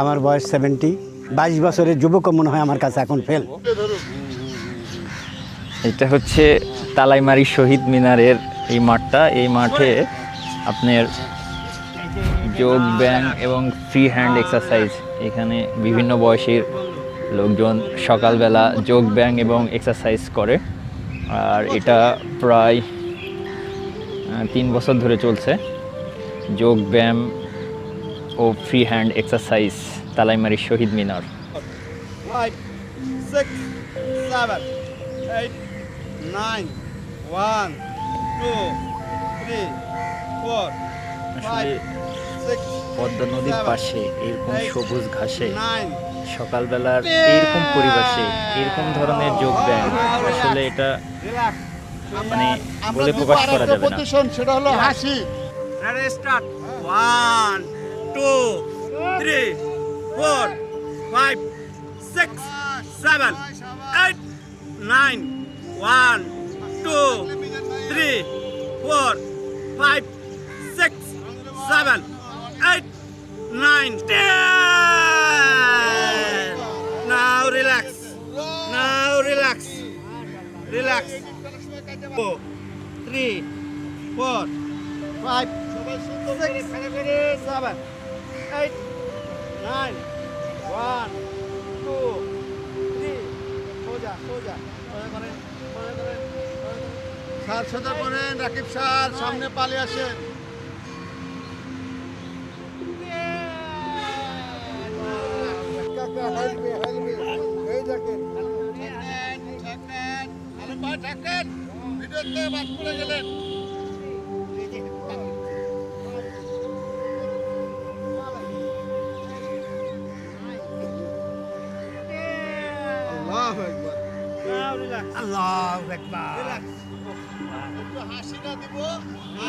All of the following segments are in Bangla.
আমার বয়স 70। 22 বছরের যুবক মনে হয় আমার কাছে এখন ফেল। এটা হচ্ছে তালাইমারি শহীদ মিনারের এই মাঠটা। এই মাঠে আপনার যোগ ব্যায়াম এবং ফ্রি হ্যান্ড এক্সারসাইজ, এখানে বিভিন্ন বয়সের লোকজন সকালবেলা যোগ ব্যায়াম এবং এক্সারসাইজ করে। আর এটা প্রায় 3 বছর ধরে চলছে, যোগ ব্যায়াম ও ফ্রি হ্যান্ড এক্সারসাইজ তালাইমারি শহীদ মিনার। 5 6 7 8 9 1 2 3 4 5 6 পদ্মা নদীর পাশে এরকম সবুজ ঘাসে 9 সকালবেলার এইরকম পরিবেশে এরকম ধরনের যোগ ব্যায়াম, আসলে এটা রিল্যাক্স মানে বলে প্রকাশ করা যাবে না। সেটা হলো হাসি। Ready start 1 2 3 4 5 6 7 8 9 1 2 3 4 5 6 7 8 9 10. Now relax. Now relax. Relax. 4 3 4 5 6 7 8 9 1 2 3 সোজা সোজা স্যার সোজা করেন। রাকিব স্যার সামনে পালিয়ে আসেন। এই দেখেন ভিডিওতে বাদ পড়ে গেলেন। আল্লাহু আকবার। আল্লাহু আকবার। একটু হাসিটা দিব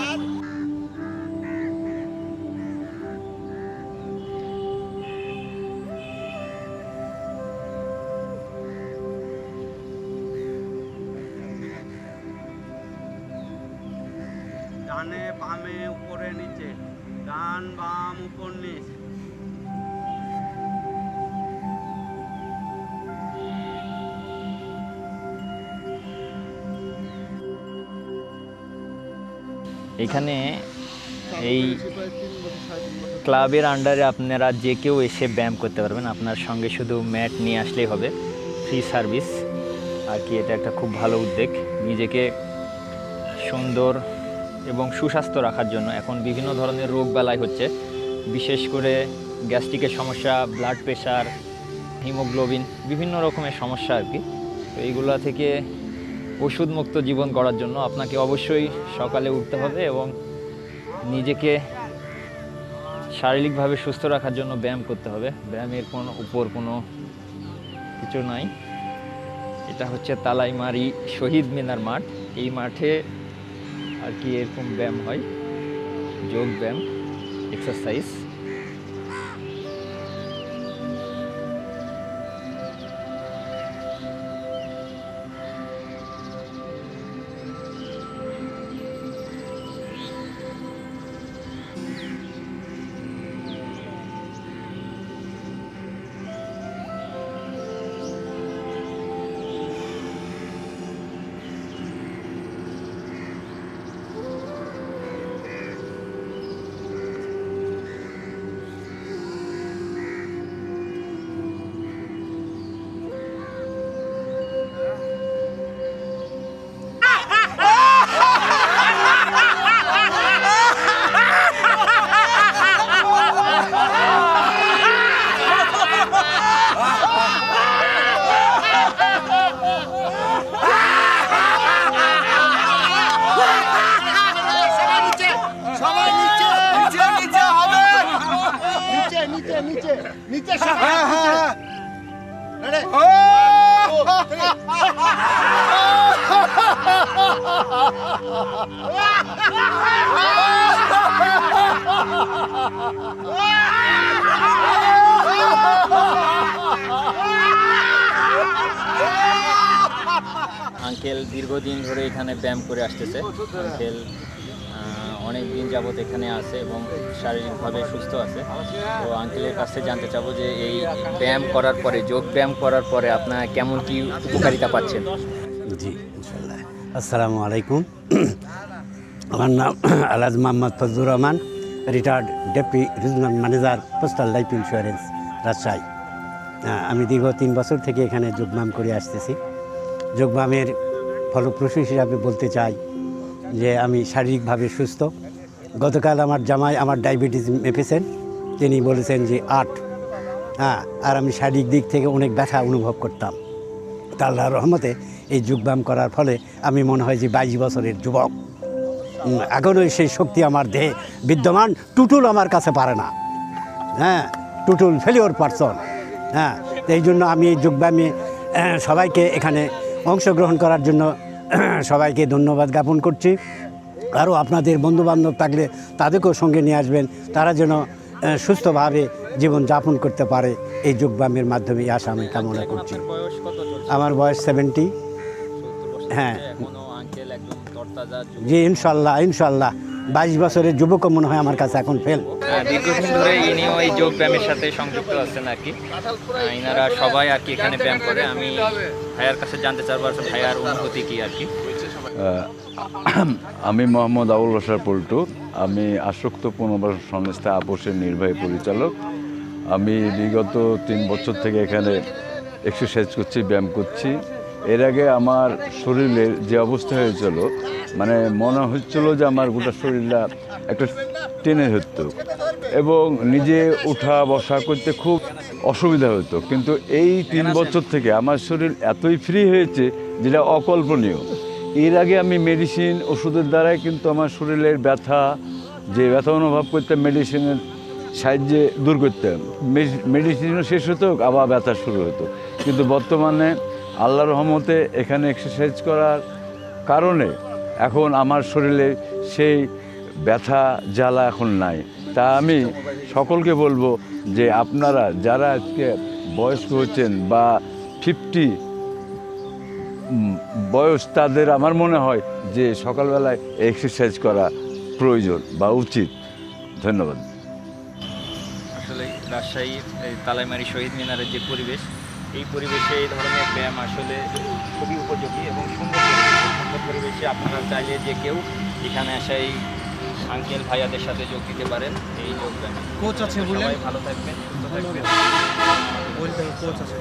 আর ডানে বামে উপরে নিচে, ডান বাম উপর নিচ। এখানে এই ক্লাবের আন্ডারে আপনারা যে কেউ এসে ব্যায়াম করতে পারবেন। আপনার সঙ্গে শুধু ম্যাট নিয়ে আসলেই হবে, ফ্রি সার্ভিস আর কি। এটা একটা খুব ভালো উদ্যোগ নিজেকে সুন্দর এবং সুস্বাস্থ্য রাখার জন্য। এখন বিভিন্ন ধরনের রোগ বালাই হচ্ছে, বিশেষ করে গ্যাস্ট্রিকের সমস্যা, ব্লাড প্রেশার, হিমোগ্লোবিন, বিভিন্ন রকমের সমস্যা আর কি। তো এইগুলো থেকে ওষুধমুক্ত জীবন গড়ার জন্য আপনাকে অবশ্যই সকালে উঠতে হবে এবং নিজেকে শারীরিকভাবে সুস্থ রাখার জন্য ব্যায়াম করতে হবে। ব্যায়ামের উপর কোনো কিছু নাই। এটা হচ্ছে তালাইমারি শহীদ মিনার মাঠ। এই মাঠে আর কি এরকম ব্যায়াম হয়, যোগ ব্যায়াম, এক্সারসাইজ। নিচে আঙ্কেল দীর্ঘদিন ধরে এখানে ব্যায়াম করে আসতেছে। আঙ্কেল অনেক দিন যাবত এখানে আছে এবং শারীরিকভাবে সুস্থ আছে। তো আঙ্কেলের কাছে জানতে চাবো যে এই ব্যায়াম করার পরে, যোগ ব্যায়াম করার পরে আপনার কেমন কি উপকারিতা পাচ্ছেন? জি ইনশাল্লাহ। আসসালামু আলাইকুম। আমার নাম Alhaj Mohammad Fazlur Rahman, retired deputy regional manager postal life insurance, Rajshahi. আমি দীর্ঘ 3 বছর থেকে এখানে যোগব্যায়াম করে আসতেছি। যোগব্যায়ামের ফলপ্রসূ হিসাবে বলতে চাই যে আমি শারীরিকভাবে সুস্থ। গতকাল আমার জামাই আমার ডায়াবেটিস মেপেছেন, তিনি বলেছেন যে 8। আর আমি শারীরিক দিক থেকে অনেক ব্যথা অনুভব করতাম। তা আল্লাহর রহমতে এই যোগব্যায়াম করার ফলে আমি মনে হয় যে 22 বছরের যুবক। এখনও সেই শক্তি আমার দেহে বিদ্যমান। টুটুল আমার কাছে পারে না, টুটুল ফেলিওর পারসন। তো এই জন্য আমি এই যোগব্যায়ামে সবাইকে এখানে অংশগ্রহণ করার জন্য সবাইকে ধন্যবাদ জ্ঞাপন করছি। আরও আপনাদের বন্ধুবান্ধব থাকলে তাদেরকেও সঙ্গে নিয়ে আসবেন, তারা যেন সুস্থভাবে জীবনযাপন করতে পারে। এই যোগব্যায়ামের মাধ্যমে আশা আমি কামনা করছি। বয়স কত চলছে? আমার বয়স 70। হ্যাঁ। এখনো আঙ্কেল একদম তরতাজা যুবক। জি ইনশাল্লাহ ইনশাল্লাহ। 22 বছরের যুবক মনে হয় আমার কাছে এখন ফেল। দীর্ঘদিন ধরে ইনিও এই যোগ ব্যায়ামের সাথে সংযুক্ত আছেন আর কি। ইনারা সবাই আর কি এখানে ব্যায়াম করে। আমি ভাইয়ার কাছে জানতে চাইবো আসলে ভাইয়ার অনুভূতি কি আর কি। আমি মোহাম্মদ আবুল বাশার পল্টু। আমি আসক্ত পুনর্বাসন সংস্থা আপোষের নির্বাহী পরিচালক। আমি বিগত 3 বছর থেকে এখানে এক্সারসাইজ করছি, ব্যায়াম করছি। এর আগে আমার শরীরের যে অবস্থা হয়েছিল, মানে মনে হচ্ছিল যে আমার গোটা শরীরটা একটা টেনে হতো এবং নিজে উঠা বসা করতে খুব অসুবিধা হতো। কিন্তু এই 3 বছর থেকে আমার শরীর এতই ফ্রি হয়েছে যেটা অকল্পনীয়। এর আগে আমি মেডিসিন ওষুধের দ্বারাই কিন্তু আমার শরীরের ব্যথা অনুভব করতাম, মেডিসিনের সাহায্যে দূর করতাম। মেডিসিনও শেষ হতো, আবার ব্যথা শুরু হতো। কিন্তু বর্তমানে আল্লাহর রহমতে এখানে এক্সারসাইজ করার কারণে এখন আমার শরীরে সেই ব্যথা জ্বালা এখন নাই। তা আমি সকলকে বলবো যে আপনারা যারা আজকে বয়স্ক হচ্ছেন বা 50 বয়স, তাদের আমার মনে হয় যে সকালবেলায় এক্সারসাইজ করা প্রয়োজন বা উচিত। ধন্যবাদ। আসলে রাজশাহীর এই তালাইমারি শহীদ মিনারের যে পরিবেশ, এই পরিবেশে এই ধরনের ব্যায়াম আসলে খুবই উপযোগী এবং সুন্দর পরিবেশ। সুন্দর পরিবেশে আপনারা চাইলে যে কেউ এখানে এসে এই আঙ্কেল ভাইয়াদের সাথে যোগ দিতে পারেন এই যোগ ব্যায়ামে। কোচ আছে বলে সবাই ভালো থাকবেন, সুস্থ থাকবেন। কোচ আছে।